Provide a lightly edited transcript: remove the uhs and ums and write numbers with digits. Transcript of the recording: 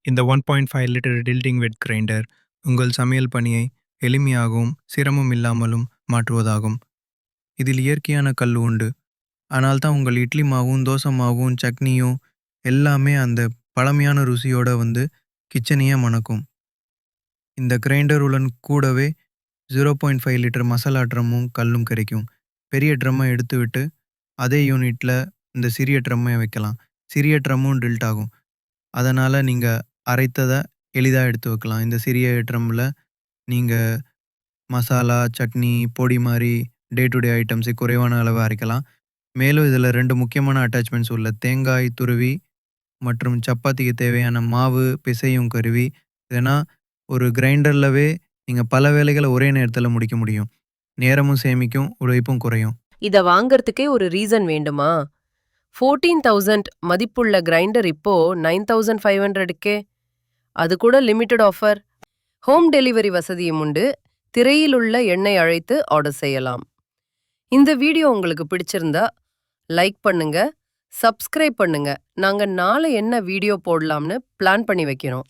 இந்த 1.5 litre tilting wet grinder உங்கள் சமையல் பணியை எளிமையாகவும் சிரமம் இல்லாமலும் மாற்றுவதாகும். இதில் இயற்கையான கல் உண்டு. ஆனால் தான் உங்கள் இட்லி மாவும் தோசை மாவும் சட்னியும் எல்லாமே அந்த பழமையான ருசியோட கிச்சனையே மணக்கும். இந்த கிரைண்டருடன் கூடவே 0.5 லிட்டர் மசாலா ட்ரம்மும் கல்லும் கிடைக்கும். பெரிய ட்ரம்மை எடுத்துவிட்டு அதே யூனிட்டில் இந்த சிறிய ட்ரம்மை வைக்கலாம். சிறிய ட்ரம்மும் டில்ட் ஆகும். அதனால் நீங்கள் அரைத்ததை எளிதாக எடுத்து வைக்கலாம். இந்த சிறிய ட்ரம்மில் நீங்கள் மசாலா, சட்னி, பொடி மாதிரி டே டு டே ஐட்டம்ஸை குறைவான அளவு அரைக்கலாம். மேலும் இதில் 2 முக்கியமான அட்டாச்மெண்ட்ஸ் உள்ள தேங்காய் துருவி மற்றும் சப்பாத்திக்கு தேவையான மாவு பிசையும் கருவி. ஏன்னா ஒரு கிரைண்டர்லவே நீங்கள் பல வேலைகளை ஒரே நேரத்தில் முடிக்க முடியும். நேரமும் சேமிக்கும், உழைப்பும் குறையும். இத வாங்கறதுக்கே ஒரு ரீசன் வேண்டுமா? 14,000 மதிப்புள்ள கிரைண்டர் இப்போ 9,500க்கே. அது கூட லிமிடெட் ஆஃபர். ஹோம் டெலிவரி வசதியும் உண்டு. திரையிலுள்ள எண்ணை அழைத்து ஆர்டர் செய்யலாம். இந்த வீடியோ உங்களுக்கு பிடிச்சிருந்தா லைக் பண்ணுங்க, சப்ஸ்கிரைப் பண்ணுங்க. நாங்க நாளை என்ன வீடியோ போடலாம்னு பிளான் பண்ணி வைக்கிறோம்.